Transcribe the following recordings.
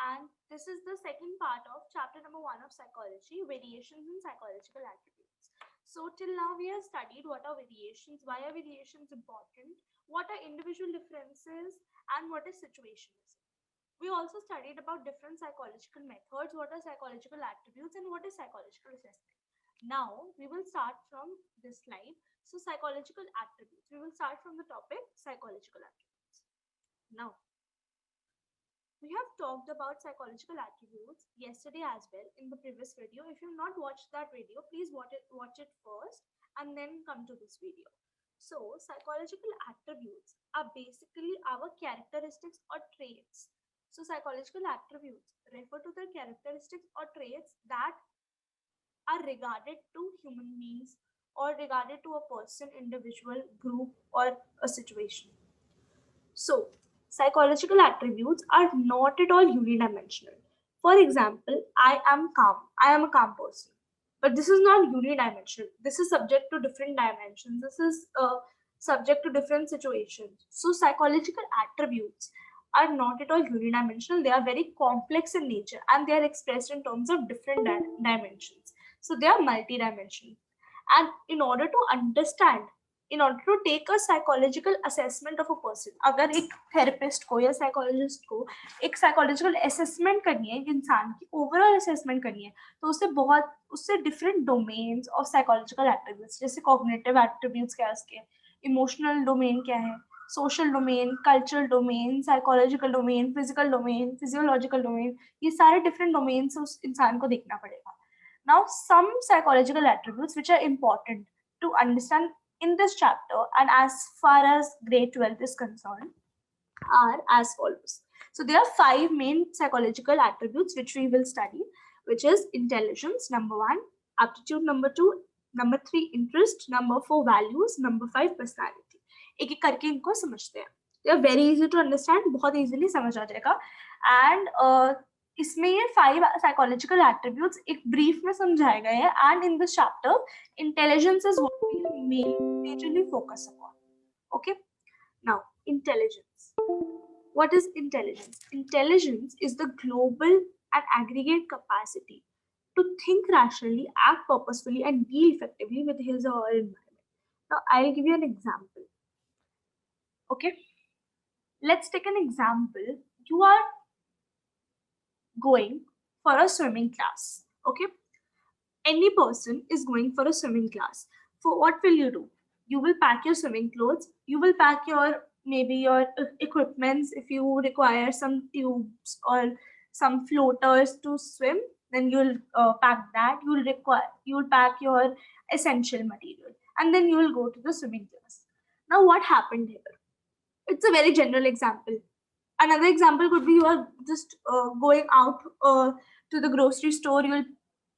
and this is the second part of chapter number 1 of psychology, variations in psychological attributes. So till now we have studied what are variations, why are variations important, what are individual differences, and what is situationism. We also studied about different psychological methods, what are psychological attributes, and what is psychological assessment. Now we will start from this slide. So psychological attributes. We will start from the topic psychological attributes. Now, we have talked about psychological attributes yesterday as well in the previous video. If you have not watched that video, please watch it first and then come to this video. So, psychological attributes are basically our characteristics or traits. So, psychological attributes refer to the characteristics or traits that are regarded to human beings or regarded to a person, individual, group, or a situation. So, psychological attributes are not at all unidimensional. For example, I am calm. I am a calm person. But this is not unidimensional. This is subject to different dimensions. This is subject to different situations. So, psychological attributes are not at all unidimensional. They are very complex in nature and they are expressed in terms of different dimensions. So, they are multidimensional. And in order to understand, in order to take a psychological assessment of a person, अगर एक therapist को या psychologist को एक psychological assessment करनी है एक इंसान की overall assessment करनी है तो उससे different domains of psychological attributes जैसे cognitive attributes क्या है उसके, emotional domain क्या है, social domain, cultural domain, psychological domain, physical domain, physiological domain, ये सारे different domains उस इंसान को देखना पड़ेगा. Now, some psychological attributes which are important to understand in this chapter and as far as grade 12 is concerned are as follows. So, there are 5 main psychological attributes which we will study, which is intelligence, number 1, aptitude, number 2, number 3, interest, number 4, values, number 5, personality. एक एक करके इनको समझते हैं. They are very easy to understand, बहुत easily समझ आ जाएगा. And इसमें ये 5 psychological attributes एक brief में समझाए गए हैं and in this chapter intelligence is what we majorly focus upon. Okay, now intelligence. What is intelligence? Intelligence is the global and aggregate capacity to think rationally, act purposefully, and deal effectively with his or her environment. Now I'll give you an example. Okay, let's take an example. You are going for a swimming class. Okay, any person is going for a swimming class. For what will you do? You will pack your swimming clothes. You will pack your maybe your equipments. If you require some tubes or some floaters to swim, then you'll pack that. You'll pack your essential material, and then you will go to the swimming class. Now, what happened here? It's a very general example. Another example could be you are just going out to the grocery store. You will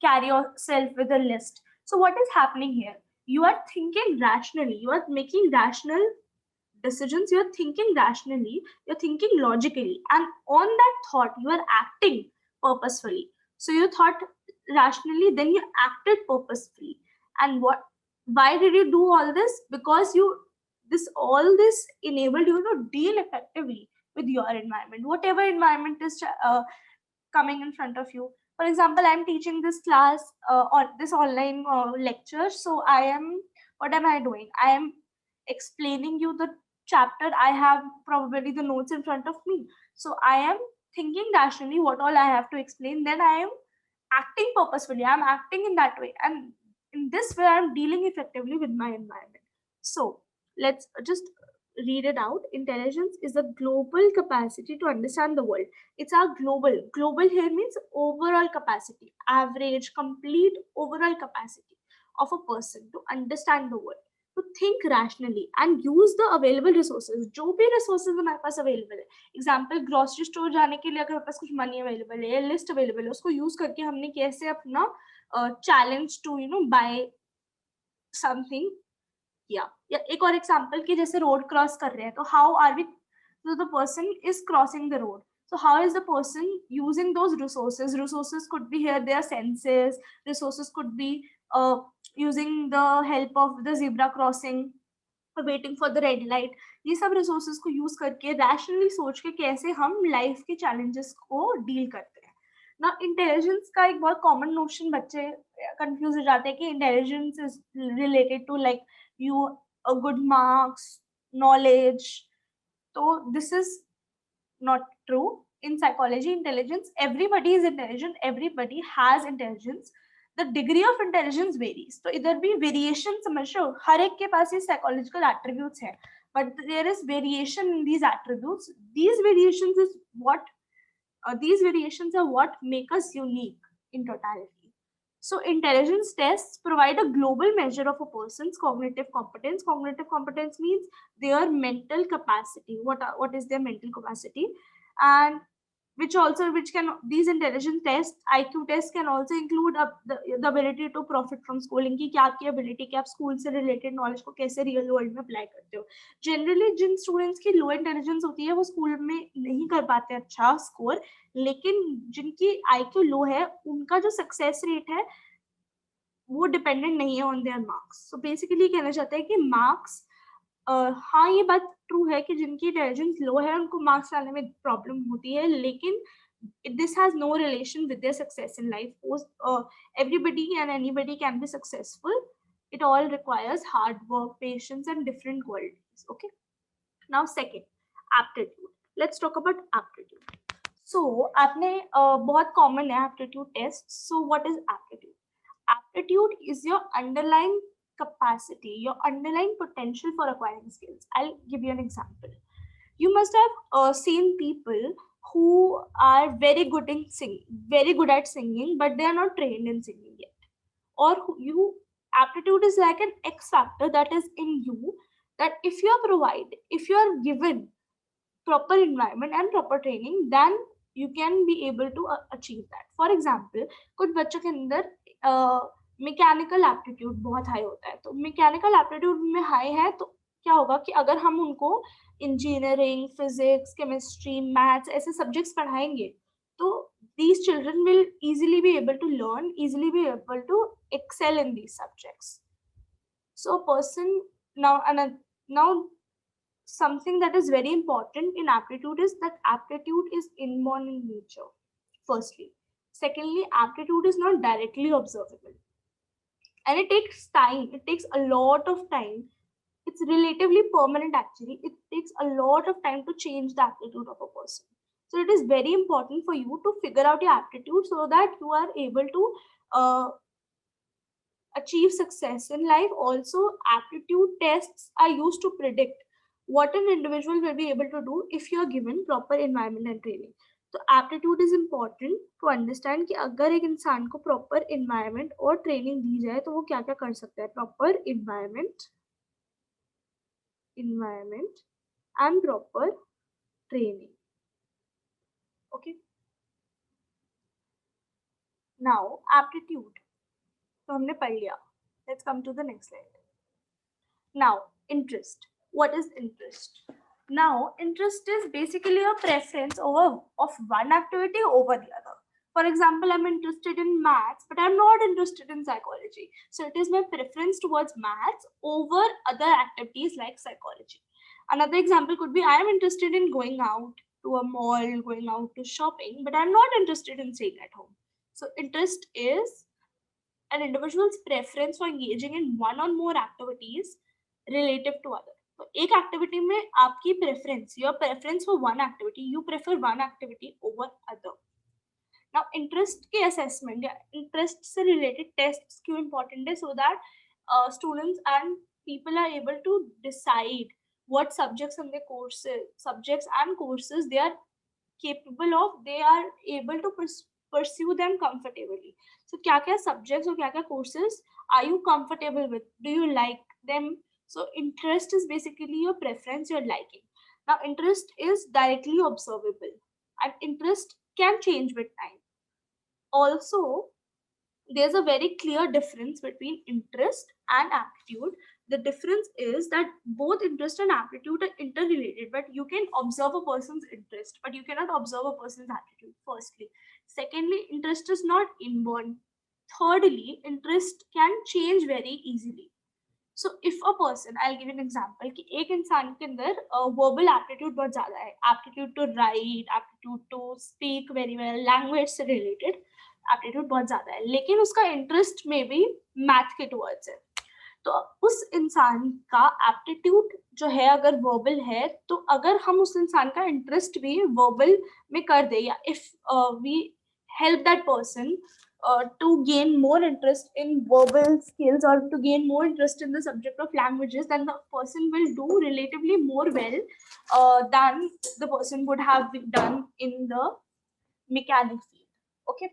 carry yourself with a list. So what is happening here? You are thinking rationally. You are making rational decisions. You are thinking rationally. You are thinking logically. And on that thought, you are acting purposefully. So you thought rationally, then you acted purposefully. And why did you do all this? Because all this enabled you to deal effectively with your environment, whatever environment is coming in front of you. For example, I'm teaching this class or this online lecture. So what am I doing? I am explaining you the chapter. I have probably the notes in front of me. So I am thinking rationally what all I have to explain. Then I am acting purposefully. I'm acting in that way. And in this way, I'm dealing effectively with my environment. So let's just read it out. Intelligence is a global capacity to understand the world. It's our global. Global here means overall capacity, average, complete overall capacity of a person to understand the world, to think rationally and use the available resources. जो भी resources हमारे पास available है. Example, grocery store जाने के लिए अगर हमारे पास कुछ money available है, list available है, उसको use करके हमने कैसे अपना challenge to buy something. Yeah, एक और example कि जैसे road cross कर रहे हैं तो how are we, so the person is crossing the road, so how is the person using those resources could be here their senses, resources could be using the help of the zebra crossing, waiting for the red light, ये सब resources को use करके rationally सोच के कैसे हम life के challenges को डील करते हैं ना। इंटेलिजेंस का एक बहुत कॉमन नोशन बच्चे कंफ्यूज हो जाते हैं कि intelligence is related to like you good marks, knowledge. So this is not true. In psychology, intelligence, everybody is intelligent, everybody has intelligence. The degree of intelligence varies. तो इधर भी variation समझ रहे हो, हर एक के पास ये psychological attributes है, but there is variation in these attributes. These variations is what these variations are what make us unique in totality. So intelligence tests provide a global measure of a person's cognitive competence. Cognitive competence means their mental capacity. What is their mental capacity? And which can, these intelligence tests, IQ tests can also include the ability to profit from schooling, कि क्या आपकी ability कि आप school से related knowledge को कैसे real world में apply करते हो. Generally जिन students की low intelligence होती है वो school में नहीं कर पाते अच्छा score, लेकिन जिनकी IQ low है उनका जो success rate है वो डिपेंडेंट नहीं है on their marks. So basically कहना चाहते हैं कि मार्क्स, हाँ ये बात ट्रू है कि जिनकी इंटेलिजेंस लो है उनको मार्क्स लाने में प्रॉब्लम होती है, लेकिन this has no relation with their success in life. Everybody and anybody can be successful. It all requires hard work, patience, and different qualities. Okay. Now, second, aptitude. Let's talk about aptitude. So, आपने बहुत common है aptitude test. So, what is aptitude? Aptitude is your underlying capacity, your underlying potential for acquiring skills. I'll give you an example. You must have seen people who are very good in singing, very good at singing, but they are not trained in singing yet. Or aptitude is like an X factor that is in you, that if you are given proper environment and proper training, then you can be able to achieve that. For example, कुछ बच्चों के अंदर mechanical aptitude बहुत high होता है, तो mechanical aptitude में high है तो क्या होगा कि अगर हम उनको इंजीनियरिंग, फिजिक्स, केमिस्ट्री, मैथ्स ऐसे सब्जेक्ट्स पढ़ाएंगे तो these children will easily be able to learn, easily be able to excel in these subjects. So a person now something that is very important in aptitude is that aptitude is inborn in nature, firstly. Secondly, aptitude is not directly observable. And it takes time. It takes a lot of time. It's relatively permanent actually. It takes a lot of time to change the aptitude of a person. So it is very important for you to figure out your aptitude so that you are able to achieve success in life. Also, aptitude tests are used to predict what an individual will be able to do if you are given proper environment and training. तो aptitude is important to understand कि अगर एक इंसान को proper environment और training दी जाए तो वो क्या क्या कर सकता है. Proper environment and proper training. Okay. Now aptitude तो हमने पढ़ लिया. Let's come to the next slide. Now interest. What is interest? Now, interest is basically a preference of one activity over the other. For example, I'm interested in maths, but I'm not interested in psychology. So it is my preference towards maths over other activities like psychology. Another example could be I am interested in going out to a mall, going out to shopping, but I'm not interested in staying at home. So interest is an individual's preference for engaging in one or more activities relative to others. तो एक activity में आपकी preference, your preference for one activity, you prefer one activity over other. Now interest के assessment या interest से related tests क्यों important है? So that students and people are able to decide what subjects and courses they are capable of, they are able to pursue them comfortably. So क्या क्या subjects और क्या क्या courses are you comfortable with? Do you like them? So interest is basically your preference, your liking. Now interest is directly observable and interest can change with time. Also, there's a very clear difference between interest and aptitude. The difference is that both interest and aptitude are interrelated, but you can observe a person's interest, but you cannot observe a person's aptitude, firstly. Secondly, interest is not inborn. Thirdly, interest can change very easily. So if a person, I'll give you an example कि एक इंसान के अंदर verbal aptitude बहुत ज़्यादा है, aptitude to write, aptitude to speak very well, language से related aptitude बहुत ज़्यादा है, लेकिन उसका interest में भी math के towards है. तो उस इंसान का एप्टीट्यूड जो है अगर वर्बल है, तो अगर हम उस इंसान का इंटरेस्ट भी वर्बल में कर दे, या if we help that person to gain more interest in verbal skills or to gain more interest in the subject of languages, then the person will do relatively more well than the person would have done in the mechanic field. Okay,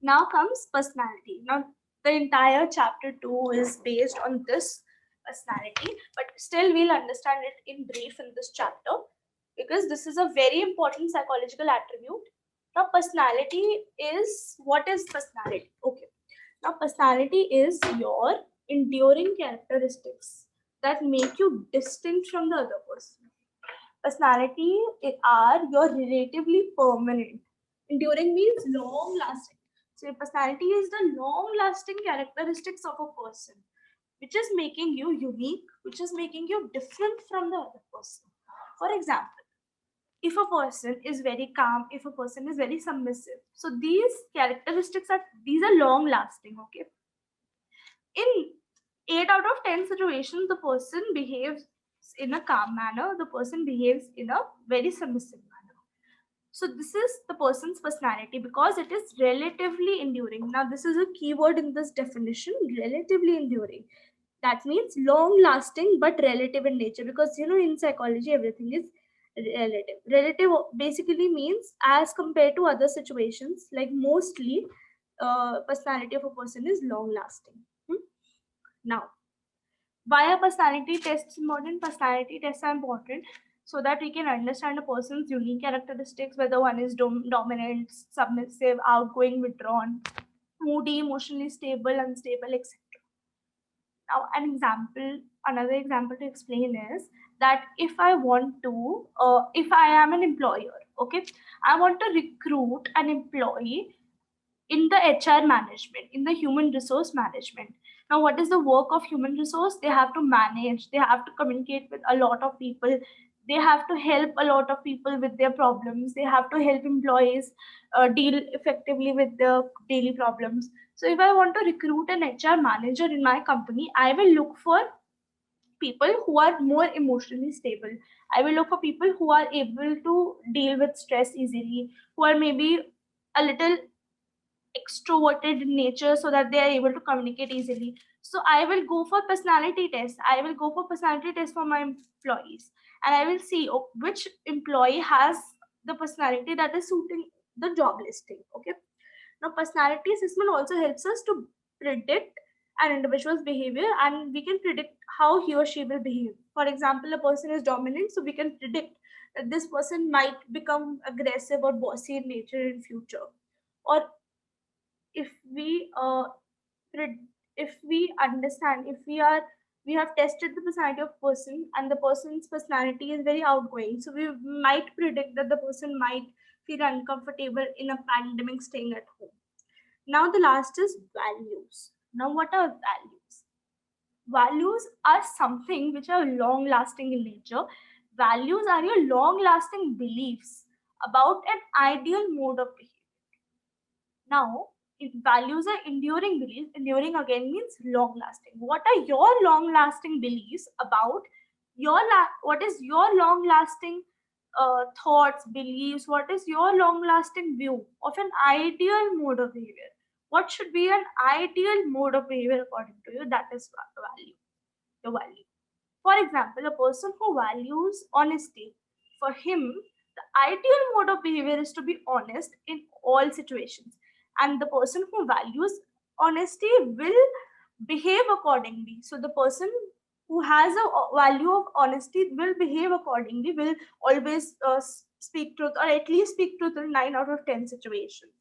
now comes personality. Now the entire chapter 2 is based on this personality, but still we'll understand it in brief in this chapter because this is a very important psychological attribute. Now personality is, what is personality? Okay, now personality is your enduring characteristics that make you distinct from the other person. Personality are your relatively permanent. Enduring means long lasting. So personality is the long lasting characteristics of a person, which is making you unique, which is making you different from the other person. For example, if a person is very calm, if a person is very submissive, so these characteristics are long lasting. Okay, in 8 out of 10 situations, the person behaves in a calm manner, the person behaves in a very submissive manner. So this is the person's personality because it is relatively enduring. Now this is a keyword in this definition, relatively enduring. That means long lasting but relative in nature, because in psychology everything is relative. Relative basically means as compared to other situations, like mostly personality of a person is long lasting. Now, why are personality tests important? Personality tests are important so that we can understand a person's unique characteristics, whether one is dominant, submissive, outgoing, withdrawn, moody, emotionally stable, unstable, etc. Now, another example to explain is that if I want to, if I am an employer, okay, I want to recruit an employee in the HR management, in the human resource management. Now, what is the work of human resource? They have to manage, they have to communicate with a lot of people, they have to help a lot of people with their problems, they have to help employees deal effectively with their daily problems. So if I want to recruit an HR manager in my company, I will look for people who are more emotionally stable. I will look for people who are able to deal with stress easily, who are maybe a little extroverted in nature so that they are able to communicate easily. So I will go for personality test. I will go for personality test for my employees, and I will see which employee has the personality that is suiting the job listing. Okay. Now, personality assessment also helps us to predict an individual's behavior, and we can predict how he or she will behave. For example, a person is dominant, so we can predict that this person might become aggressive or bossy in nature in future. Or if we understand, if we have tested the personality of person and the person's personality is very outgoing, so we might predict that the person might feel uncomfortable in a pandemic staying at home. Now the last is values. Now what are values? Values are something which are long lasting in nature. Values are your long lasting beliefs about an ideal mode of behavior. Now, if values are enduring beliefs, enduring again means long lasting. What are your long lasting beliefs about what is your long lasting thoughts, beliefs? What is your long lasting view of an ideal mode of behavior? What should be an ideal mode of behavior according to you? That is value, the value. For example, a person who values honesty, for him, the ideal mode of behavior is to be honest in all situations. And the person who values honesty will behave accordingly. So the person who has a value of honesty will behave accordingly, will always speak truth, or at least speak truth in 9 out of 10 situations.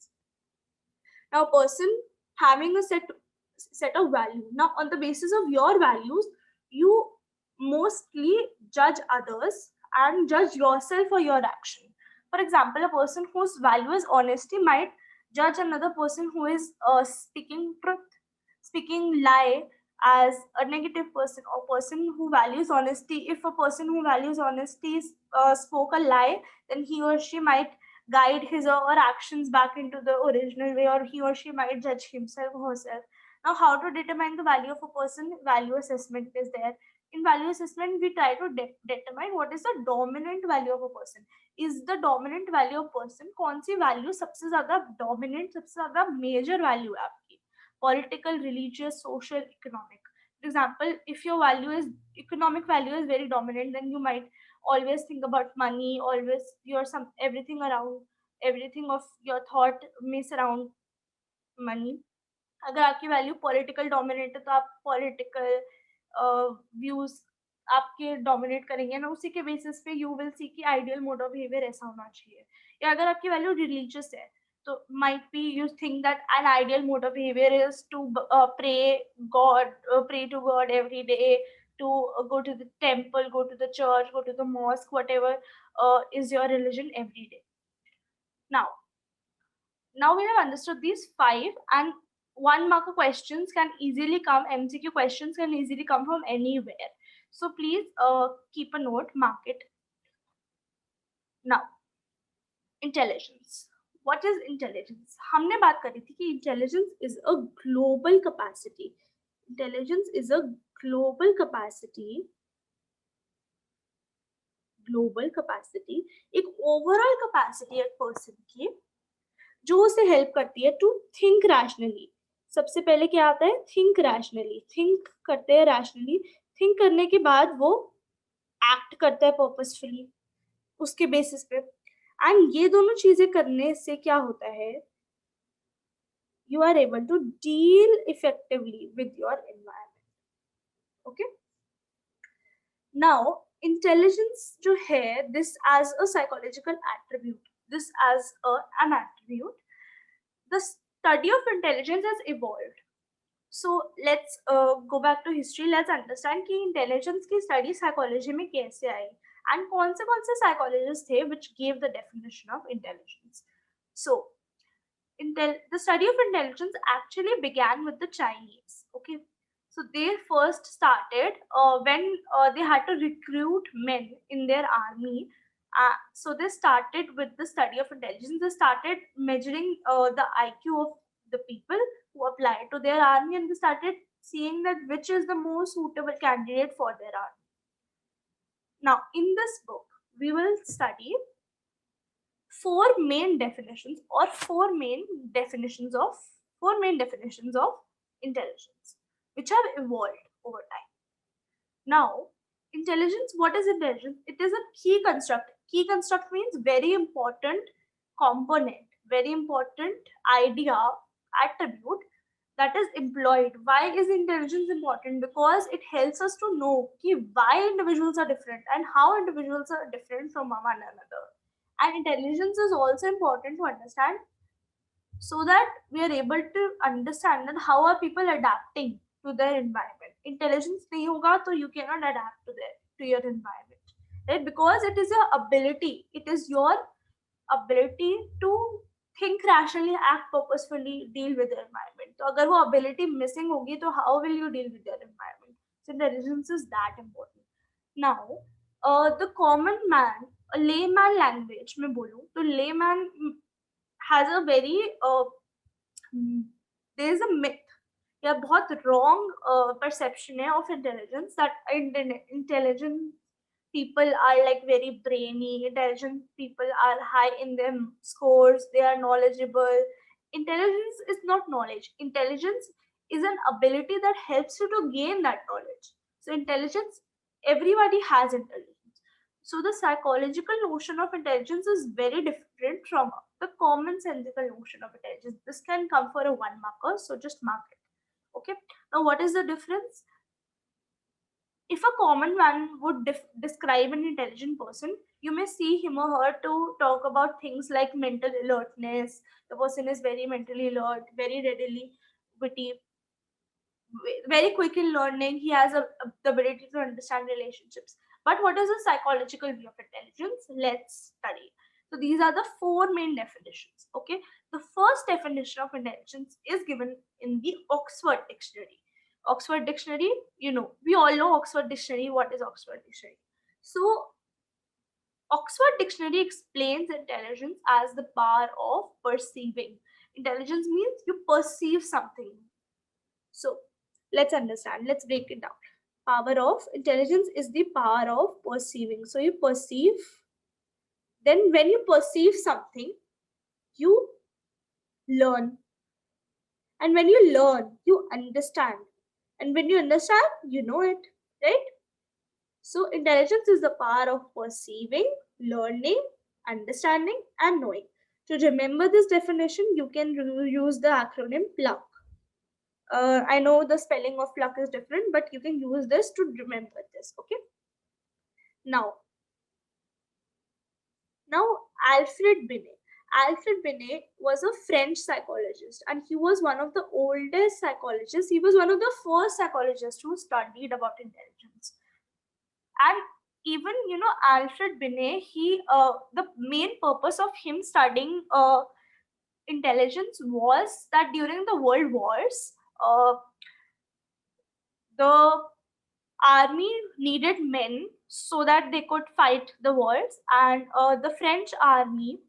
Now, a person having a set of value. Now, on the basis of your values, you mostly judge others and judge yourself for your action. For example, a person whose value is honesty might judge another person who is speaking truth, speaking lie, as a negative person or person who values honesty. If a person who values honesty spoke a lie, then he or she might guide his or her actions back into the original way, or he or she might judge himself or herself. Now, how to determine the value of a person? Value assessment is there. In value assessment, we try to determine what is the dominant value of a person. Is the dominant value of person कौन सी value सबसे ज़्यादा dominant, सबसे ज़्यादा major value है आपकी? Political, religious, social, economic. For example, if your value is economic value is very dominant, then you might always think about money, always your some everything around, everything of your thought may surround money. अगर आपकी value political dominate है तो आप political views आपके dominate करेंगे ना, उसी के बेसिस पे यू विल सी कि आइडियल मोड ऑफ बिहेवियर ऐसा होना चाहिए. या अगर आपकी वैल्यू रिलीजियस है तो might be you think that an ideal mode of behavior is to pray to God every day, to go to the temple, go to the church, go to the mosque, whatever is your religion every day. Now we have understood these 5, and 1 mark questions can easily come, MCQ questions can easily come from anywhere. So please keep a note, mark it. Now, intelligence. What is intelligence? हमने बात करी थी कि intelligence is a global capacity. Intelligence is a global capacity. Global capacity, एक overall capacity एक person की जो उसे हेल्प करती है टू थिंक रैशनली. सबसे पहले क्या आता है? Think rationally. थिंक करते हैं रैशनली. थिंक करने के बाद वो एक्ट करता है पर्पसफुली उसके बेसिस पे. एंड ये दोनों चीजें करने से क्या होता है? You are able to deal effectively with your environment. Okay, now intelligence जो है, this as a psychological attribute, this as an attribute, the study of intelligence has evolved. So let's go back to history. Let's understand कि intelligence की study psychology में कैसे आई and कौन से psychologists थे which gave the definition of intelligence. So the study of intelligence actually began with the Chinese. Okay, so they first started when they had to recruit men in their army. So they started with the study of intelligence. They started measuring the IQ of the people who applied to their army, and they started seeing that which is the most suitable candidate for their army. Now, in this book, we will study 4 main definitions of intelligence, which have evolved over time. Now, intelligence, what is intelligence? It is a key construct. Key construct means very important component, very important idea, attribute that is employed. Why is intelligence important? Because it helps us to know why individuals are different and how individuals are different from one another. And intelligence is also important to understand so that we are able to understand that how are people adapting to their environment. Intelligence nahi hoga to you cannot adapt to your environment, right? Because it is your ability, it is your ability to think rationally, act purposefully, deal with the environment. So agar wo ability missing hogi, to how will you deal with your environment? So intelligence is that important. Now, the common man, a layman language में बोलूं तो layman has a very there is a myth या बहुत wrong perception है of intelligence, that intelligent people are like very brainy, intelligent people are high in their scores, they are knowledgeable. Intelligence is not knowledge. Intelligence is an ability that helps you to gain that knowledge. So intelligence, everybody has intelligence. So the psychological notion of intelligence is very different from the commonsensical notion of intelligence. This can come for a 1 marker, so just mark it. Okay. Now, what is the difference? If a common man would describe an intelligent person, you may see him or her to talk about things like mental alertness. The person is very mentally alert, very readily witty, very quick in learning. He has the ability to understand relationships. But what is the psychological view of intelligence? Let's study. So these are the 4 main definitions. Okay, the first definition of intelligence is given in the Oxford Dictionary. Oxford Dictionary, we all know Oxford Dictionary. What is Oxford Dictionary? So Oxford Dictionary explains intelligence as the power of perceiving. Intelligence means you perceive something. So let's understand, let's break it down. Power of intelligence is the power of perceiving. So you perceive, then when you perceive something, you learn. And when you learn, you understand. And when you understand, you know it, right? So intelligence is the power of perceiving, learning, understanding, and knowing. To remember this definition, you can use the acronym PLUCK. I know the spelling of PLUCK is different, but you can use this to remember this, okay? Now Alfred Binet. Alfred Binet was a French psychologist, and he was one of the oldest psychologists. He was one of the first psychologists who studied about intelligence. And even Alfred Binet, the main purpose of him studying intelligence was that during the world wars, the army needed men so that they could fight the wars, and the French army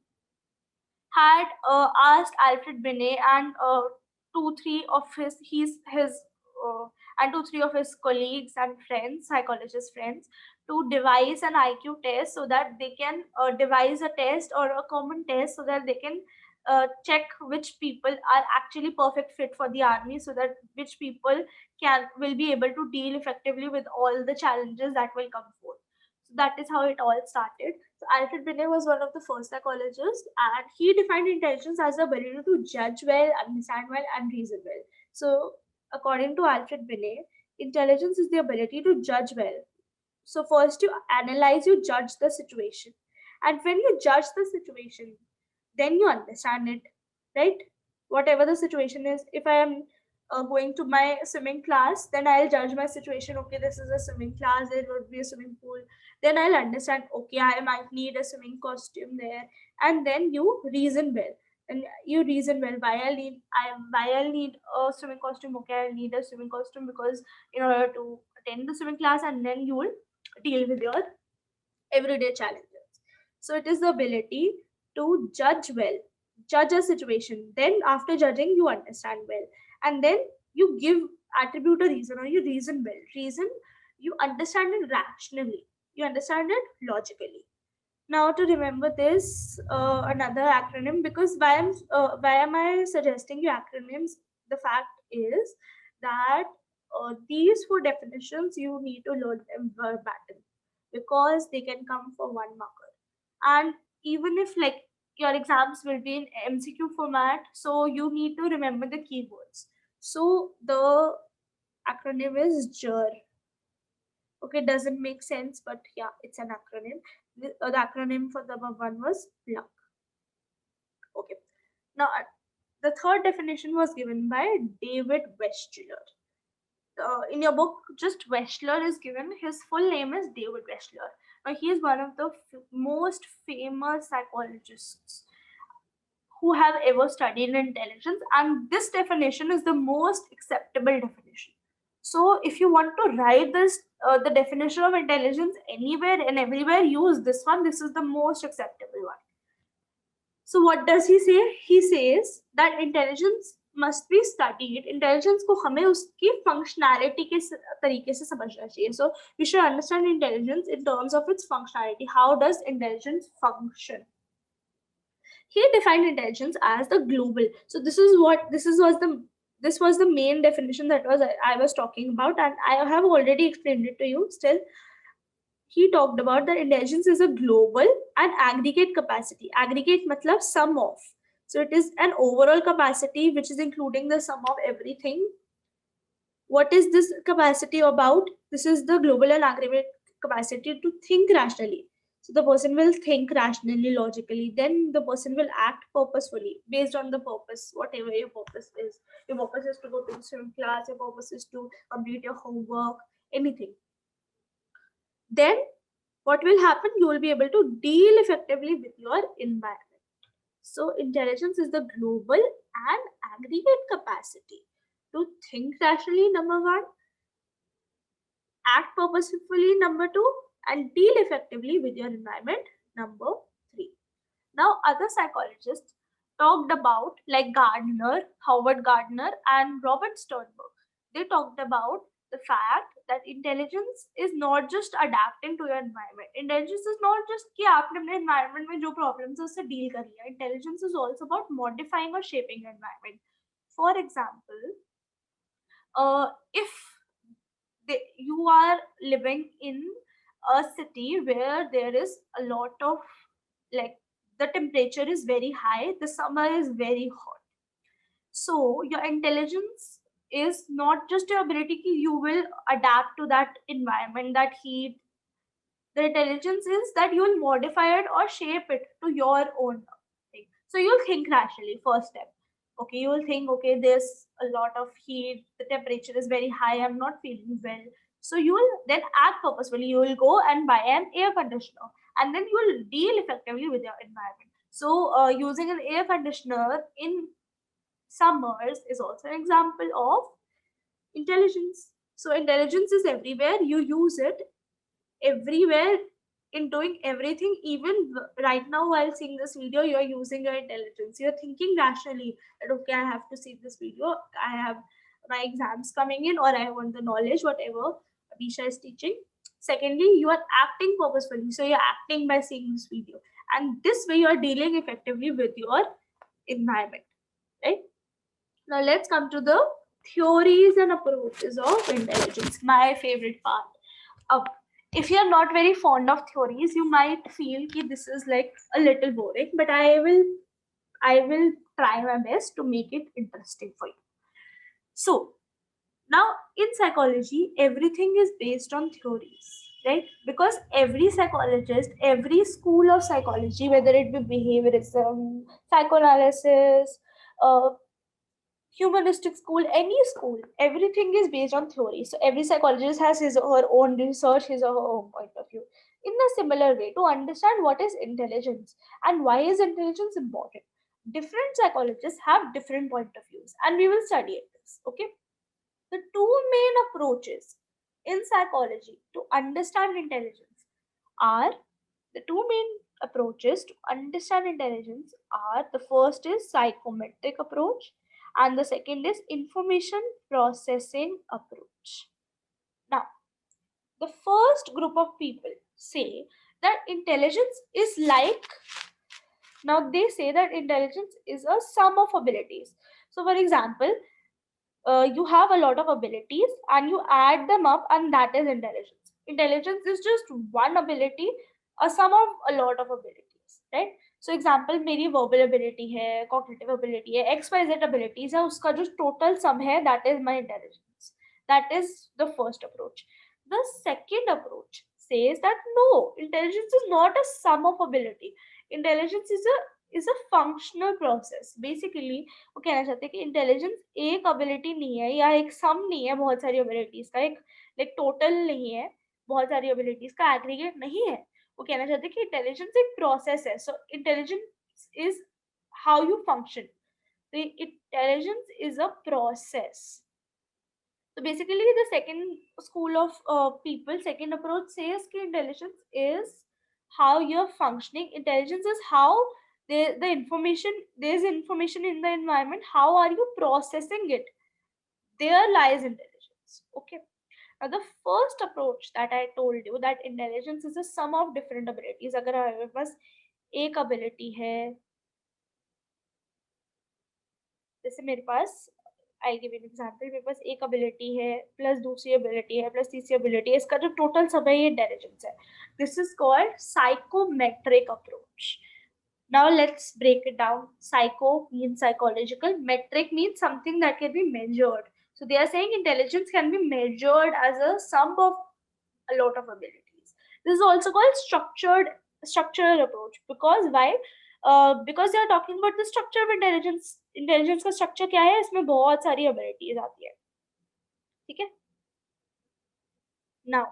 had asked Alfred Binet and two, three of his colleagues and friends, psychologist friends, to devise an IQ test so that they can devise a test or a common test so that they can check which people are actually perfect fit for the army, so that which people will be able to deal effectively with all the challenges that will come forth. So that is how it all started. So Alfred Binet was one of the first psychologists, and he defined intelligence as the ability to judge well, understand well, and reason well. So according to Alfred Binet, intelligence is the ability to judge well. So first you analyze, you judge the situation. And when you judge the situation, then you understand it, right? Whatever the situation is, if I am going to my swimming class, then I'll judge my situation. Okay, this is a swimming class, there would be a swimming pool. Then I'll understand, okay, I might need a swimming costume there. And then you reason well. And you reason well, why I'll need a swimming costume. Okay, I'll need a swimming costume because in order to attend the swimming class, and then you will deal with your everyday challenges. So it is the ability to judge well, judge a situation. Then after judging, you understand well, and then you attribute a reason, or you reason well. Reason, you understand it rationally, you understand it logically. Now to remember this, another acronym, because why am I suggesting you acronyms? The fact is that these four definitions you need to learn them verbatim, because they can come for one marker. And even if like your exams will be in MCQ format, so you need to remember the keywords. So the acronym is JER. Okay, doesn't make sense, but yeah, it's an acronym. The acronym for the above one was PLUCK. Okay, now the third definition was given by David Weschler. In your book, just Weschler is given. His full name is David Weschler. Now, he is one of the most famous psychologists who have ever studied intelligence, and this definition is the most acceptable definition. So if you want to write this, the definition of intelligence anywhere and everywhere, use this one. This is the most acceptable one. So what does he say? He says that intelligence must be studied. Intelligence को हमें उसकी functionality के तरीके से समझना चाहिए. So we should understand intelligence in terms of its functionality. How does intelligence function? He defined intelligence as the global. So this was the main definition that I was talking about, and I have already explained it to you. Still, he talked about that intelligence is a global and aggregate capacity. Aggregate matlab sum of. So it is an overall capacity which is including the sum of everything. What is this capacity about? This is the global and aggregate capacity to think rationally. So the person will think rationally, logically. Then the person will act purposefully based on the purpose, whatever your purpose is. Your purpose is to go to the swim class. Your purpose is to complete your homework, anything. Then what will happen? You will be able to deal effectively with your environment. So intelligence is the global and aggregate capacity to think rationally, number one, act purposefully, number two, and deal effectively with your environment, number three. Now, other psychologists talked about, like Gardner, Howard Gardner, and Robert Sternberg. They talked about the fact that intelligence is not just adapting to your environment. Intelligence is not just कि आपने अपने environment में जो problems है उससे deal कर लिया. Intelligence is also about modifying or shaping your environment. For example, if you are living in a city where there is a lot of, like, the temperature is very high, the summer is very hot, so your intelligence is not just your ability ki you will adapt to that environment, that heat. The intelligence is that you will modify it or shape it to your own thing. So you'll think rationally. First step, okay, you will think, okay, there's a lot of heat, the temperature is very high, I'm not feeling well. So you will then act purposefully. You will go and buy an air conditioner, and then you will deal effectively with your environment. So using an air conditioner in summers is also an example of intelligence. So intelligence is everywhere. You use it everywhere in doing everything. Even right now while seeing this video, you are using your intelligence. You're thinking rationally that, okay, I have to see this video, I have my exams coming in, or I want the knowledge, whatever Abhisha is teaching. Secondly, you are acting purposefully. So you're acting by seeing this video, and this way you are dealing effectively with your environment, right? Now let's come to the theories and approaches of intelligence, my favorite part. If you're not very fond of theories, you might feel that this is like a little boring, but I will try my best to make it interesting for you. So now in psychology, everything is based on theories, right? Because every psychologist, every school of psychology, whether it be behaviorism, psychoanalysis, humanistic school, any school, everything is based on theory. So every psychologist has his or her own research, his or her own point of view. In a similar way, to understand what is intelligence and why is intelligence important, different psychologists have different point of views, and we will study this. Okay, the two main approaches in psychology to understand intelligence are the two main approaches to understand intelligence are, the first is psychometric approach and the second is information processing approach. Now, the first group of people say that intelligence is like, now they say that intelligence is a sum of abilities. So for example, you have a lot of abilities and you add them up, and that is intelligence. Intelligence is just one ability, a sum of a lot of abilities, right? So example, मेरी verbal ability है, cognitive ability है, XYZ abilities है, उसका जो total sum है, that is my intelligence. That is the first approach. The second approach says that no, intelligence is not a sum of ability. Intelligence is a functional process. Basically वो कहना चाहते हैं कि intelligence एक ability नहीं है या एक सम नहीं है बहुत सारी एबिलिटीज का, एक लाइक टोटल नहीं है बहुत सारी एबिलिटीज का, एग्रीगेट नहीं है. वो कहना चाहते हैं कि इंटेलिजेंस एक प्रोसेस है. So intelligence is how you function. Intelligence is a process. So basically the second school of people, second approach says that intelligence is how you're functioning. Intelligence is how the information, there's information in the environment, how are you processing it? There lies intelligence. Okay. Now the first approach that I told you, that intelligence is a sum of different abilities. अगर हमारे पास एक ability है, जैसे मेरे पास, I give an example, मेरे पास एक ability है plus दूसरी एबिलिटी है प्लस तीसरी एबिलिटी है, इसका जो टोटल सब है ये इंटेलिजेंस है. This is called psychometric approach. Now let's break it down. Psycho means psychological, metric means something that can be measured. So they are saying intelligence can be measured as a sum of a lot of abilities. This is also called structural approach. Because why? Because they are talking about the structure of intelligence. Intelligence का structure क्या है? इसमें बहुत सारी abilities आती है. ठीक है? Now,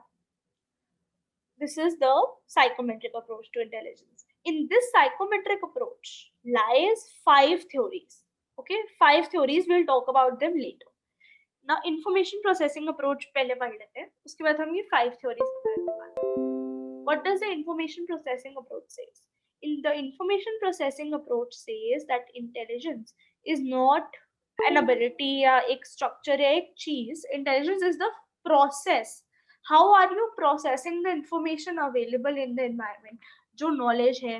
this is the psychometric approach to intelligence. In this psychometric approach lies 5 theories. Okay, 5 theories. We'll talk about them later. Now information processing approach पहले पढ़ लेते हैं, उसके बाद हम ये 5 theories. What does the information processing approach says? In the information processing approach says that intelligence is not an ability या एक structure या एक चीज. Intelligence is the process. How are you processing the information available in the environment? जो knowledge है,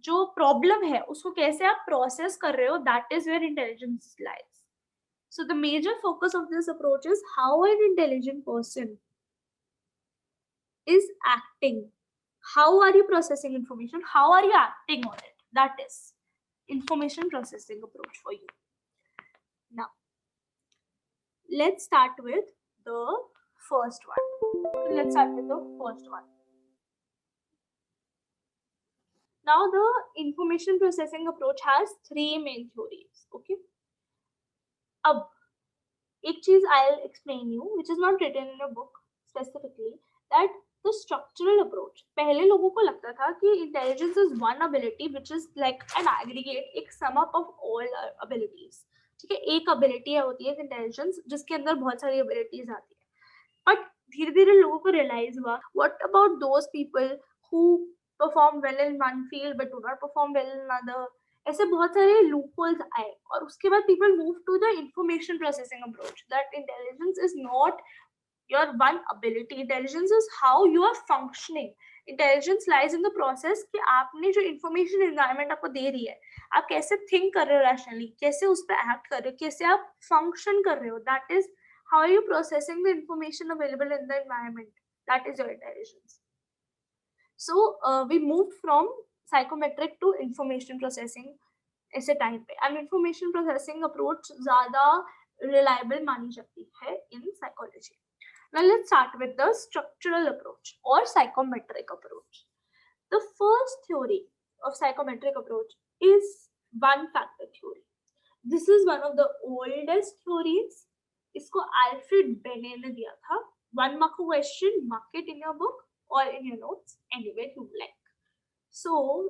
जो problem है, उसको कैसे आप process कर रहे हो, that is where intelligence lies. So the major focus of this approach is how an intelligent person is acting. How are you processing information? How are you acting on it? That is information processing approach for you. Now, let's start with the first one. Let's start with the first one. Now, the information processing approach has 3 main theories. Okay. Ab, ek cheez I'll explain you, which is not written in a book specifically, that the structural approach. पहले लोगों को लगता था कि intelligence is one ability which is like an aggregate, एक sum up of all abilities. ठीक है, एक ability होती है intelligence जिसके अंदर बहुत सारी abilities आती है. But धीरे-धीरे लोगों को realize हुआ, what about those people who perform well in one field but do not perform well in another? ऐसे बहुत सारे loopholes आए और उसके बाद people move to the information processing approach. That intelligence is not your one ability. Intelligence is how you are functioning. Intelligence lies in the process कि आपने जो information environment आपको दे रही है, आप कैसे think कर रहे हो rationally, कैसे उस पर act कर रहे हो, कैसे आप function कर रहे हो. That is how are you processing the information available in the environment. That is your intelligence. So we moved from psychometric to information processing ऐसे टाइम पे, and information processing approach ज़्यादा reliable मानी जाती है in psychology. Now let's start with the structural approach or psychometric approach. The first theory of psychometric approach is one factor theory. This is one of the oldest theories. इसको Alfred Binet ने दिया था. 1 mark question, mark it in your book or in your notes, anywhere you like. So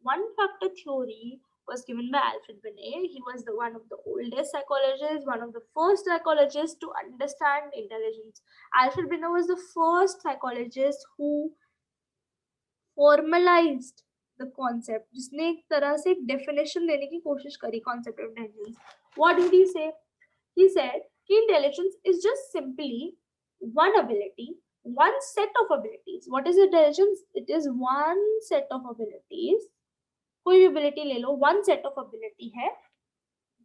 one factor theory was given by Alfred Binet. He was one of the oldest psychologists, one of the first psychologists to understand intelligence. Alfred Binet was the first psychologist who formalized the concept, जिसने एक तरह से एक definition देने की कोशिश करी concept of intelligence. What did he say? He said कि intelligence is just simply one ability, one set of abilities. What is intelligence? It is one set of abilities. कोई भी ability ले लो, one set of ability है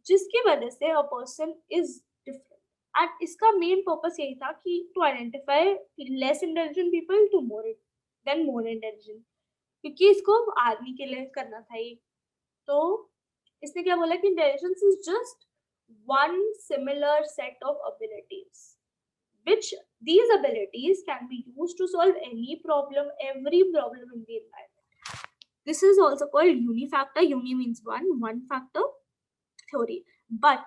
जिसकी वजह से a person is different. And इसका main purpose यही था कि to identify less intelligent people to more intelligent. क्योंकि इसको आर्मी के लिए करना था ये, तो इसने क्या बोला कि intelligence is just one similar set of abilities, which these abilities can be used to solve any problem, every problem in the environment. This is also called unifactor. Uni means one factor theory. But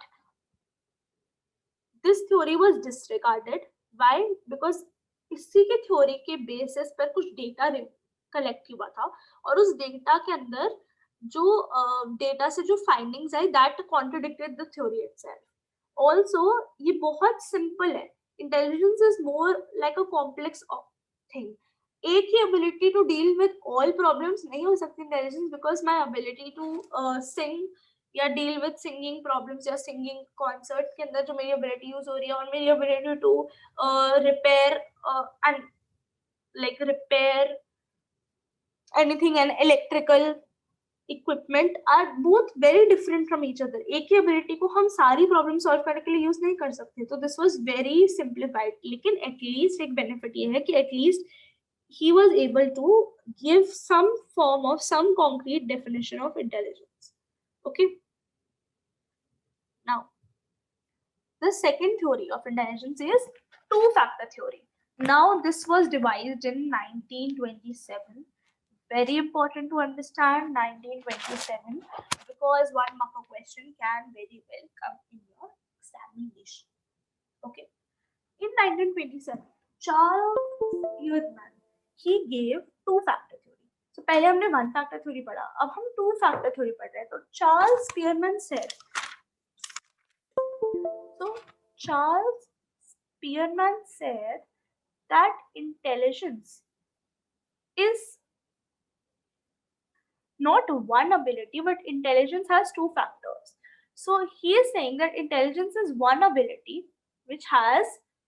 this theory was disregarded. Why? Because इसी के theory के basis पर कुछ data collect हुआ था और उस data के अंदर जो data से जो findings I, that contradicted the theory itself. Also ये बहुत simple है. Intelligence is more like a complex thing. एक ही ability to deal with all problems नहीं हो सकती intelligence, because my ability to sing या deal with singing problems या singing concert के अंदर जो मेरी ability use हो रही है और मेरी ability to repair and like repair anything and electrical equipment are both very different from each other. एक ही ability को हम सारी problem solve करने के लिए use नहीं कर सकते. तो this was very simplified. लेकिन at least एक benefit ये है कि at least he was able to give some form of some concrete definition of intelligence. Okay. Now, the second theory of intelligence is two-factor theory. Now, this was devised in 1927. Very important to understand 1927 because 1 mark question can very well come in your examination. Okay. In 1927, Charles Spearman, he gave two-factor theory. So पहले हमने one-factor theory पढ़ा, अब हम two-factor theory पढ़ रहे हैं. तो Charles Spearman said, so Charles Spearman said that intelligence is not one ability, but intelligence has two factors. So he is saying that intelligence is one ability which has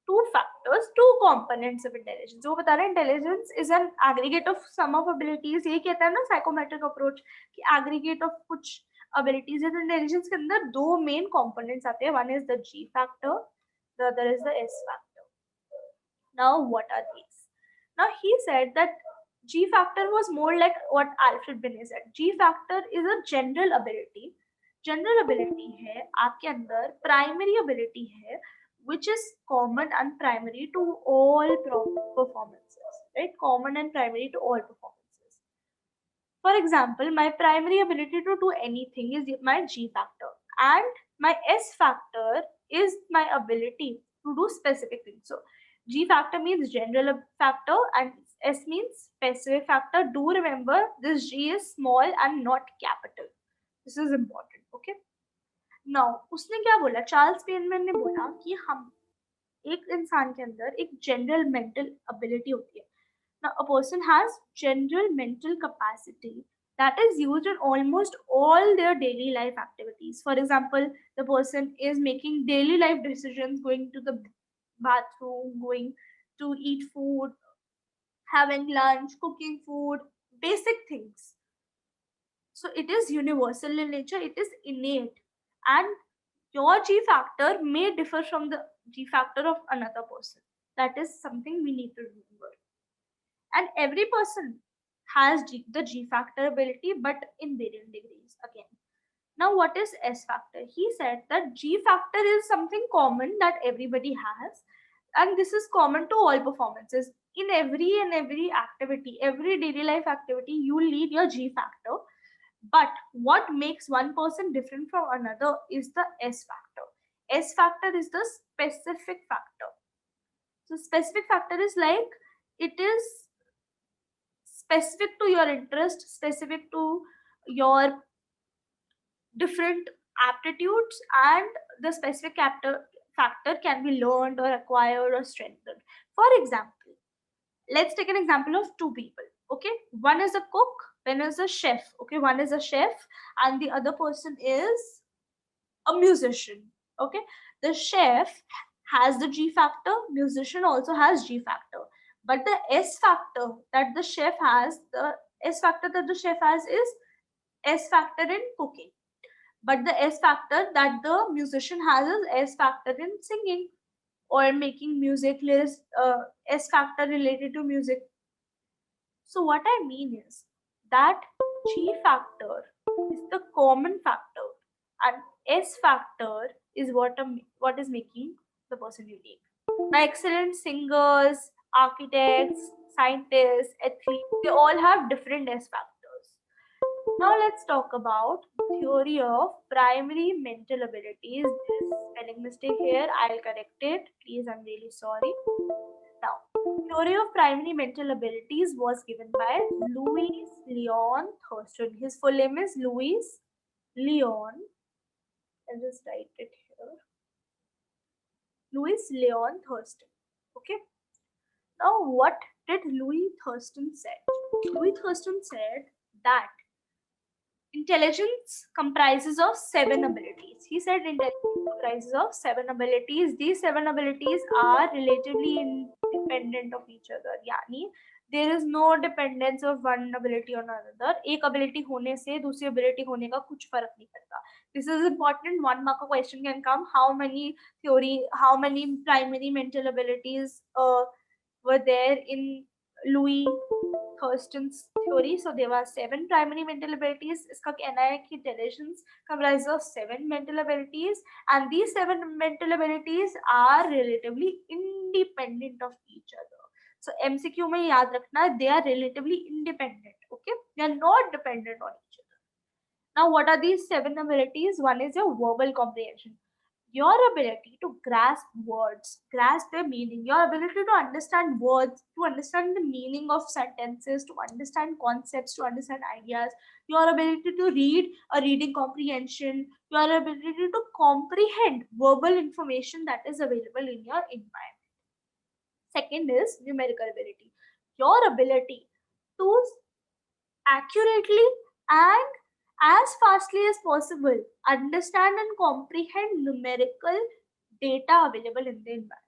two factors, two components of intelligence. वो बता रहे हैं intelligence is an aggregate of sum of abilities. यही कहता है ना psychometric approach कि aggregate of कुछ abilities है. तो intelligence के अंदर दो main components आते हैं. One is the G factor, the other is the S factor. Now what are these? Now he said that G factor was more like what Alfred Binet said. G factor is a general ability. General ability है आपके अंदर primary ability है which is common and primary to all performances, right? Common and primary to all performances. For example, my primary ability to do anything is my G factor, and my S factor is my ability to do specific things. So G factor means general factor and S means specific factor. Do remember this G is small and not capital. This is important, okay? Now उसने क्या बोला, Charles Spearman ने बोला कि हम एक इंसान के अंदर एक जनरल मेंटल एबिलिटी होती है. Now a person has general mental capacity that is used in almost all their daily life activities. For example, the person is making daily life decisions, going to the bathroom, going to eat food, having lunch, cooking food, basic things. So it is universal in nature, it is innate, and your G factor may differ from the G factor of another person. That is something we need to remember. And every person has the G factor ability, but in varying degrees again. Now what is S factor? He said that G factor is something common that everybody has, and this is common to all performances. In every activity, every daily life activity, you need your G factor. But what makes one person different from another is the S factor. S factor is the specific factor. So specific factor is like it is specific to your interest, specific to your different aptitudes, and the specific factor can be learned or acquired or strengthened. For example, let's take an example of two people. Okay, one is a cook, one is a chef. Okay, one is a chef and the other person is a musician. Okay, the chef has the G factor, musician also has G factor, but the S factor that the chef has, is S factor in cooking, but the S factor that the musician has is S factor in singing or making music. S factor related to music. So what I mean is that G factor is the common factor and S factor is what is making the person unique. Now excellent singers, architects, scientists, athletes, they all have different S factors. Now let's talk about theory of primary mental abilities. There's spelling mistake here, I'll correct it. Please, I'm really sorry. Now, theory of primary mental abilities was given by Louis Leon Thurston. His full name is Louis Leon. I'll just write it here. Louis Leon Thurston. Okay. Now, what did Louis Thurston say? Louis Thurston said that intelligence comprises of 7 abilities. He said intelligence comprises of 7 abilities. These 7 abilities are relatively independent of each other. Yani, there is no dependence of one ability on another. एक ability होने से दूसरी ability होने का कुछ फर्क नहीं पड़ता. This is important. 1 mark question can come. How many primary mental abilities were there in Louis Thurston's theory? So there were 7 primary mental abilities. इसका कहना है कि intelligence comprises of 7 mental abilities, and these 7 mental abilities are relatively independent of each other. So MCQ में याद रखना, they are relatively independent. Okay, they are not dependent on each other. Now what are these 7 abilities? One is your verbal comprehension. your ability to grasp words, grasp their meaning, your ability to understand words, to understand the meaning of sentences, to understand concepts, to understand ideas, your ability to read a reading comprehension, your ability to comprehend verbal information that is available in your environment. Second is numerical ability. Your ability to accurately and as fastly as possible understand and comprehend numerical data available in the environment.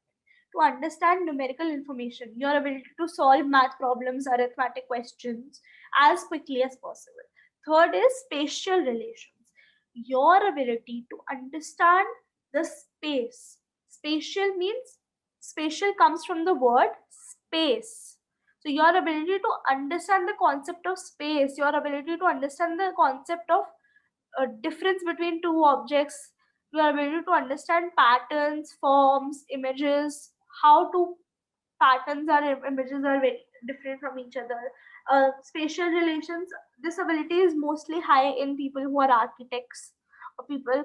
To understand numerical information, your ability to solve math problems, arithmetic questions as quickly as possible. Third is spatial relations. Your ability to understand the space. Spatial comes from the word space. So your ability to understand the concept of space, your ability to understand the concept of difference between two objects, your ability to understand patterns, forms, images, how to patterns or images are very different from each other. Spatial relations, this ability is mostly high in people who are architects or people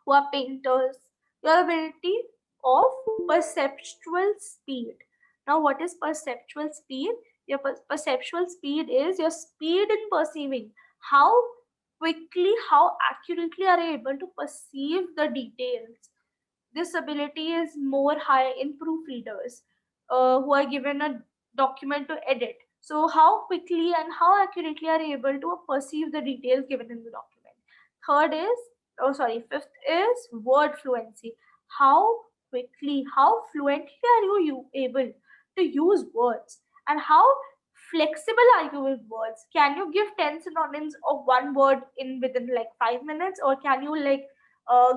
who are painters. Your ability of perceptual speed. Now, what is perceptual speed? Your perceptual speed is your speed in perceiving. How quickly, how accurately are you able to perceive the details? This ability is more high in proofreaders who are given a document to edit. So, how quickly and how accurately are you able to perceive the details given in the document? Fifth is word fluency. How quickly, how fluently are you able to use words, and how flexible are you with words? Can you give 10 synonyms of one word in within like 5 minutes, or can you like uh,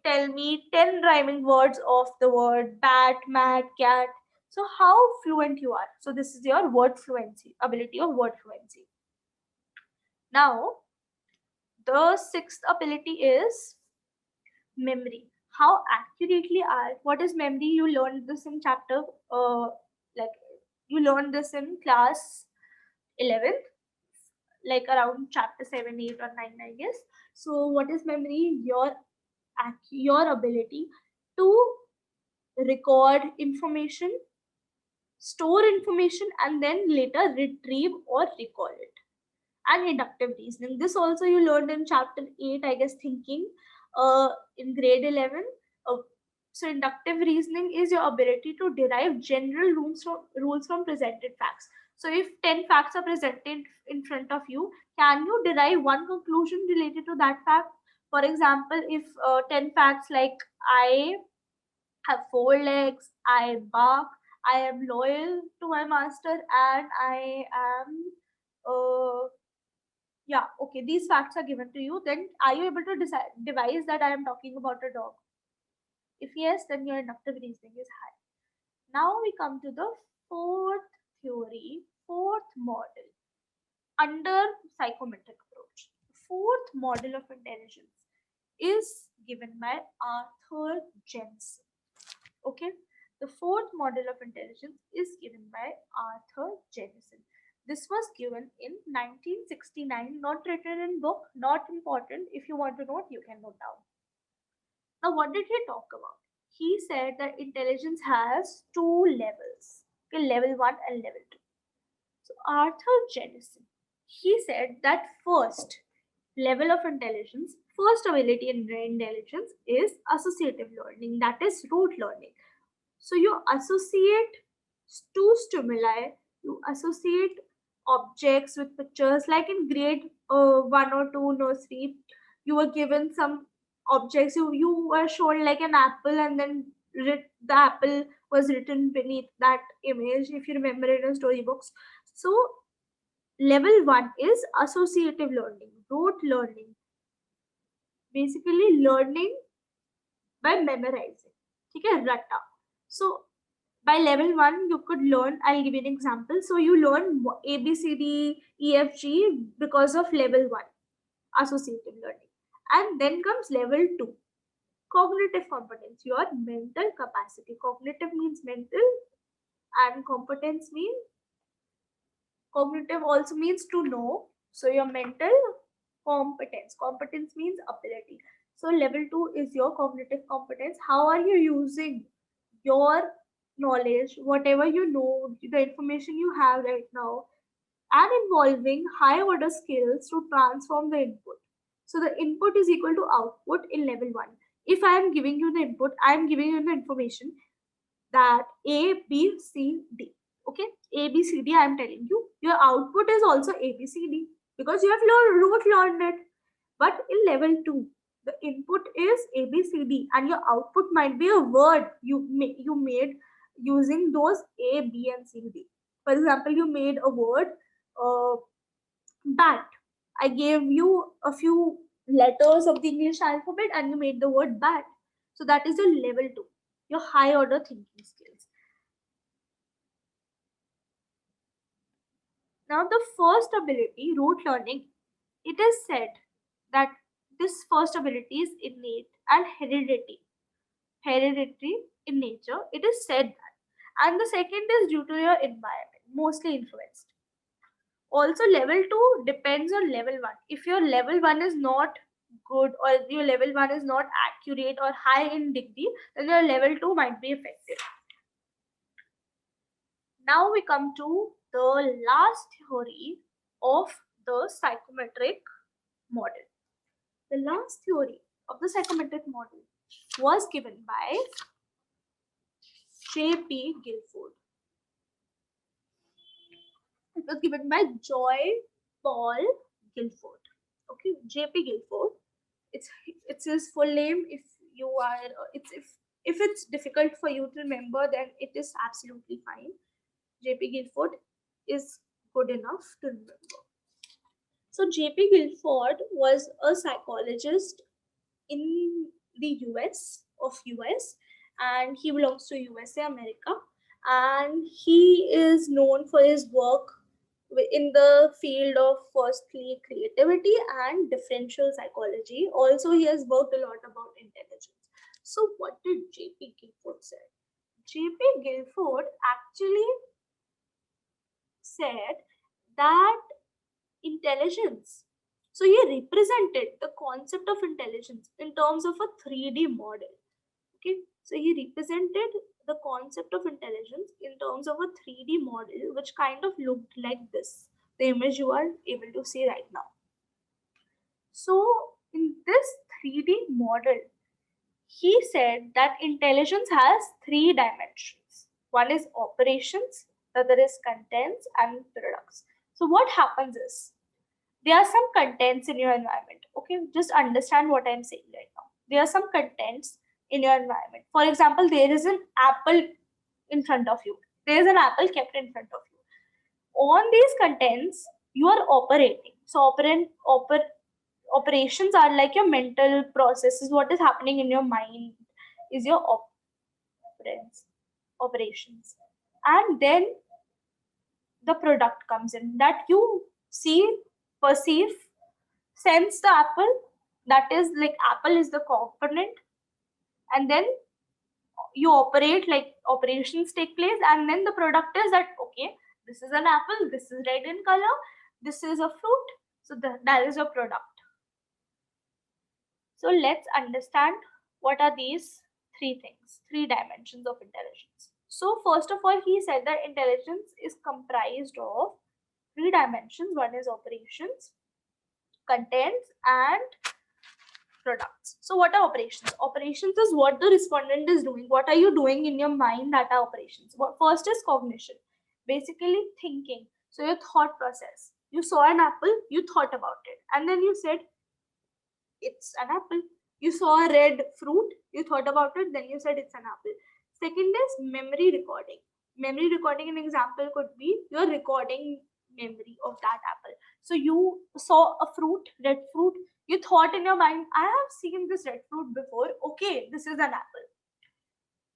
tell me 10 rhyming words of the word bat, mat, cat? So how fluent you are. So this is your word fluency, ability of word fluency. Now, the sixth ability is memory. How accurately are, what is memory? You learned this in chapter, like you learned this in class 11th, like around chapter 7, 8 or 9, I guess. So what is memory? Your ability to record information, store information, and then later retrieve or recall it. And inductive reasoning. This also you learned in chapter 8, I guess, thinking in grade 11. Uh, so inductive reasoning is your ability to derive general rules from presented facts. So if 10 facts are presented in front of you, can you derive one conclusion related to that fact? For example, if 10 facts like I have 4 legs, I bark, I am loyal to my master, and I am yeah, okay, these facts are given to you, then are you able to devise that I am talking about a dog? If yes, then your inductive reasoning is high. Now we come to the fourth theory, fourth model under psychometric approach. Fourth model of intelligence is given by Arthur Jensen. Okay, the fourth model of intelligence is given by Arthur Jensen. This was given in 1969, not written in book, not important. If you want to note, you can note down. Now, what did he talk about? He said that intelligence has two levels, okay, level 1 and level 2. So, Arthur Jensen, he said that first level of intelligence, first ability in intelligence is associative learning, that is rote learning. So you associate two stimuli, you associate objects with pictures, like in grade 1 or 2 nursery, you were given some objects, you were shown like an apple, and then the apple was written beneath that image, if you remember it in storybooks. So level 1 is associative learning, rote learning, basically learning by memorizing. Okay, ratta. So by level 1 you could learn, I'll give you an example. So you learn A B C D E F G because of level 1, associative learning. And then comes level 2, cognitive competence, your mental capacity. Cognitive means mental, and competence means, cognitive also means to know. So your mental competence, competence means ability. So level 2 is your cognitive competence. How are you using your knowledge, whatever you know, the information you have right now, and involving high order skills to transform the input. So the input is equal to output in level 1. If I am giving you the input, I am giving you the information that A, B, C, D. Okay, A, B, C, D, I am telling you. Your output is also A, B, C, D because you have learned it. But in level 2, the input is A, B, C, D, and your output might be a word you made using those A, B, and C, D. For example, you made a word uh, bat. I gave you a few letters of the English alphabet and you made the word bat. So that is your level 2, your high order thinking skills. Now the first ability, rote learning, it is said that this first ability is innate and hereditary in nature. It is said that. And the second is due to your environment, mostly influenced. Also, level 2 depends on level 1. If your level 1 is not good or your level 1 is not accurate or high in degree, then your level 2 might be affected. Now we come to the last theory of the psychometric model. The last theory of the psychometric model was given by J.P. Guilford. It was given by Joy Paul Guilford. Okay, J.P. Guilford. It's his full name. If you are, if it's difficult for you to remember, then it is absolutely fine. J.P. Guilford is good enough to remember. So J.P. Guilford was a psychologist in the US, and he belongs to USA, America, and he is known for his work in the field of firstly creativity and differential psychology. Also, he has worked a lot about intelligence. So what did J.P. Guilford say? J.P. Guilford actually said that intelligence. So he represented the concept of intelligence in terms of a 3D model. Okay, so he represented the concept of intelligence in terms of a 3D model, which kind of looked like this, the image you are able to see right now. So in this 3D model, he said that intelligence has 3 dimensions. One is operations, the other is contents and products. So what happens is, there are some contents in your environment. Okay, just understand what I'm saying right now. There are some contents in your environment. For example, there is an apple in front of you. There is an apple kept in front of you. On these contents, you are operating. So operations are like your mental processes. What is happening in your mind is your operations. And then the product comes in that you see, perceive, sense the apple. That is like apple is the component, and then you operate, like operations take place, and then the product is that okay, this is an apple, this is red in color, this is a fruit, so that is your product. So let's understand what are these 3 things, 3 dimensions of intelligence. So first of all, he said that intelligence is comprised of 3 dimensions. One is operations, contents, and products. So what are operations? Operations is what the respondent is doing. What are you doing in your mind that are operations? First is cognition, basically thinking. So your thought process. You saw an apple, you thought about it, and then you said, it's an apple. You saw a red fruit, you thought about it, then you said it's an apple. Second is memory recording. Memory recording, an example could be you're recording memory of that apple. So you saw a fruit, red fruit, you thought in your mind, I have seen this red fruit before. Okay, this is an apple.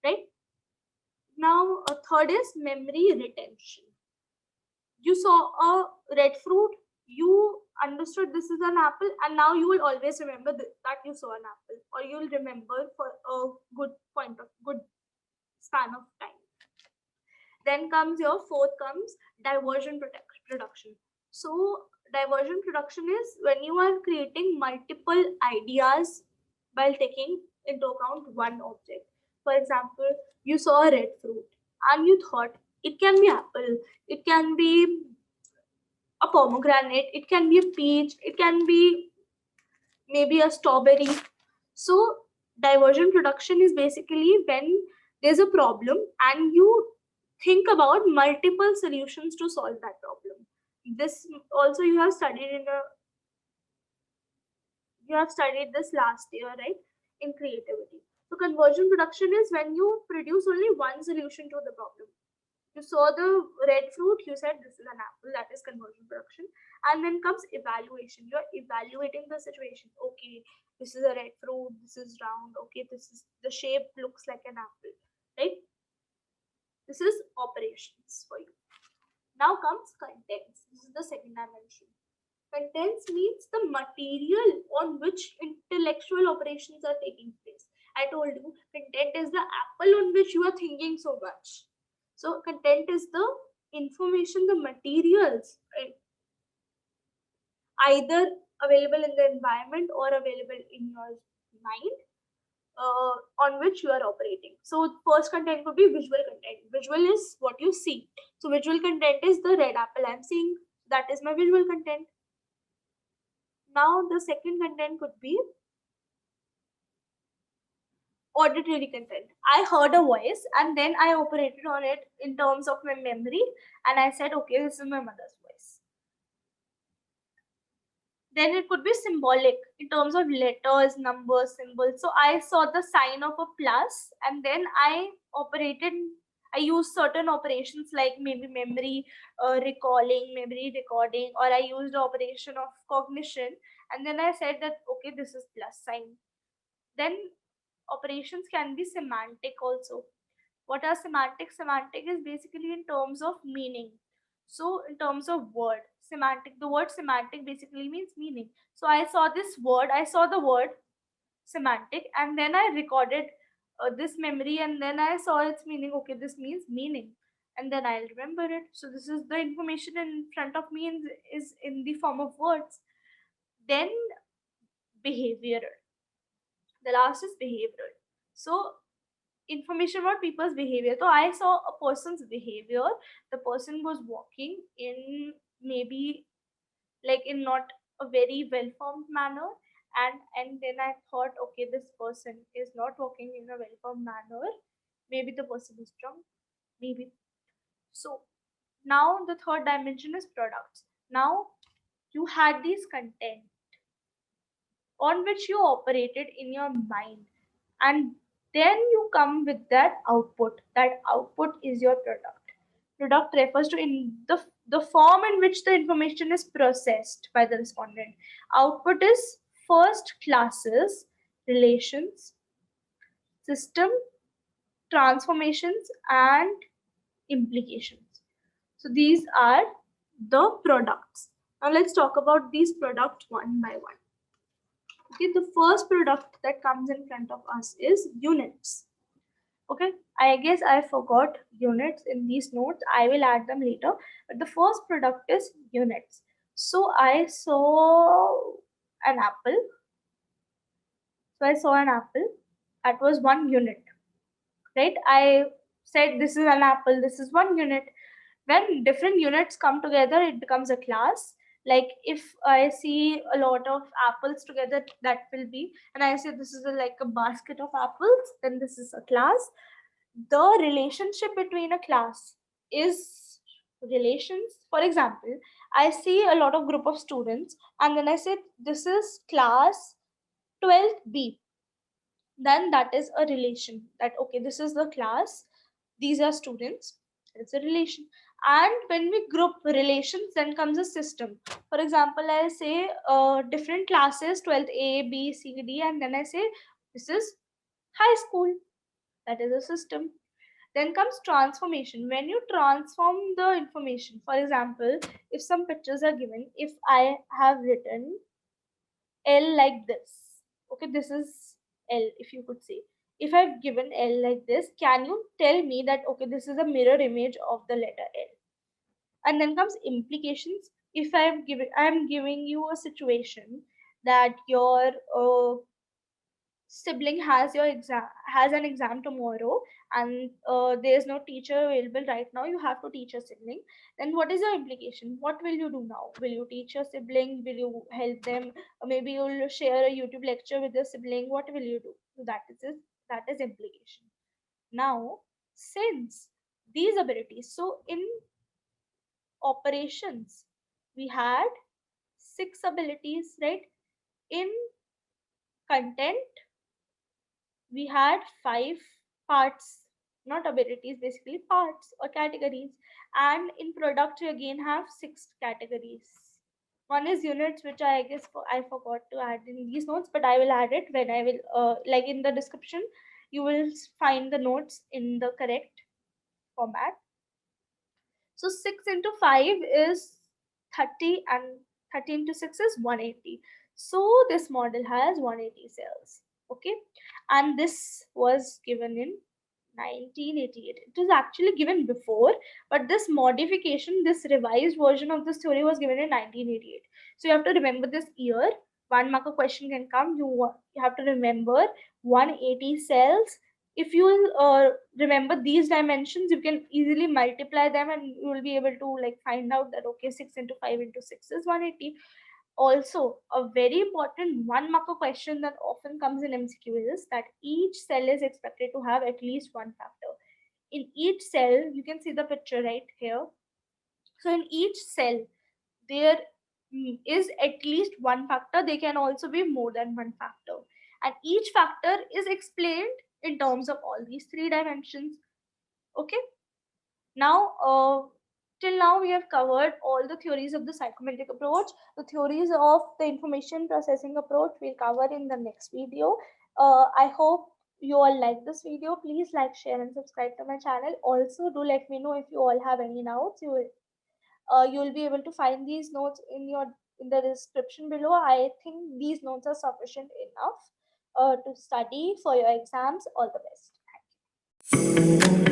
Right? Now, a third is memory retention. You saw a red fruit, you understood this is an apple, and now you will always remember that you saw an apple, or you will remember for a good span of time. Then comes your fourth comes diversion production. So diversion production is when you are creating multiple ideas while taking into account one object. For example, you saw a red fruit and you thought it can be apple, it can be a pomegranate, it can be a peach, it can be maybe a strawberry. So diversion production is basically when there's a problem and you think about multiple solutions to solve that problem. This also you have studied this last year, right? In creativity. So conversion production is when you produce only one solution to the problem. You saw the red fruit, you said this is an apple, that is conversion production. And then comes evaluation. You're evaluating the situation. Okay, this is a red fruit, this is round, okay, this is the shape looks like an apple, right? This is operations for you. Now comes contents. This is the second dimension. Contents means the material on which intellectual operations are taking place. I told you, content is the apple on which you are thinking so much. So content is the information, the materials, right? Either available in the environment or available in your mind, on which you are operating. So first content could be visual content. Visual is what you see. So visual content is the red apple I'm seeing. That is my visual content. Now the second content could be auditory content. I heard a voice and then I operated on it in terms of my memory and I said, okay, this is my mother's voice. Then it could be symbolic in terms of letters, numbers, symbols. So I saw the sign of a plus and then I used certain operations like maybe memory recalling, memory recording, or I used the operation of cognition and then I said that, okay, this is plus sign. Then operations can be semantic also. What are semantic? Semantic is basically in terms of meaning. So in terms of word, semantic, the word semantic basically means meaning. So I saw this word, I saw the word semantic and then I recorded this memory and then I saw its meaning. Okay, this means meaning and then I'll remember it. So this is the information in front of me is in the form of words. Then behavioral. The last is behavioral. So information about people's behavior. So I saw a person's behavior. The person was walking in maybe like in not a very well formed manner, and then I thought, okay, this person is not walking in a well formed manner. Maybe the person is drunk. Maybe so. Now the third dimension is products. Now you had these content on which you operated in your mind, and then you come with that output. That output is your product. Product refers to in the form in which the information is processed by the respondent. Output is first classes, relations, system, transformations, and implications. So these are the products. Now let's talk about these products one by one. Okay, the first product that comes in front of us is units. Okay, I guess I forgot units in these notes. I will add them later. But the first product is units. So I saw an apple. So I saw an apple. That was one unit, right? I said this is an apple. This is one unit. When different units come together, it becomes a class. Like if I see a lot of apples together, that will be, and I say this is like a basket of apples, then this is a class. The relationship between a class is relations. For example, I see a lot of group of students and then I say this is class 12th B. Then that is a relation, that okay, this is the class, these are students, it's a relation. And when we group relations, then comes a system. For example, I say different classes 12th A, B, C, D, and then I say this is high school, that is a system. Then comes transformation. When you transform the information, for example, if some pictures are given, if I have written L like this, okay, this is L, if you could say. If I've given L like this, can you tell me that, okay, this is a mirror image of the letter L? And then comes implications. If I'm giving you a situation that your sibling has an exam tomorrow, and there's no teacher available right now, you have to teach your sibling, then what is your implication? What will you do now? Will you teach your sibling? Will you help them? Or maybe you'll share a YouTube lecture with your sibling. What will you do? So that is implication. Now, since these abilities, so in operations we had 6 abilities, right? In content we had 5 parts, not abilities, basically parts or categories. And in product we again have 6 categories. One is units, which I guess I forgot to add in these notes, but I will add it when I will like in the description you will find the notes in the correct format. So 6 into 5 is 30, and 30 into 6 is 180. So this model has 180 cells. Okay. And this was given in 1988. It was actually given before, but this modification, this revised version of this theory was given in 1988. So you have to remember this year. 1 mark question can come. You have to remember 180 cells. If you remember these dimensions, you can easily multiply them, and you will be able to like find out that okay, 6 into 5 into 6 is 180. Also, a very important 1 marker question that often comes in MCQ is that each cell is expected to have at least one factor. In each cell, you can see the picture right here. So in each cell, there is at least one factor. They can also be more than one factor. And each factor is explained in terms of all these 3 dimensions. Okay. Now, till now we have covered all the theories of the psychometric approach. The theories of the information processing approach we'll cover in the next video. I hope you all like this video. Please like, share, and subscribe to my channel. Also, do let me know if you all have any doubts. You'll be able to find these notes in the description below. I think these notes are sufficient enough to study for your exams. All the best. Thank you.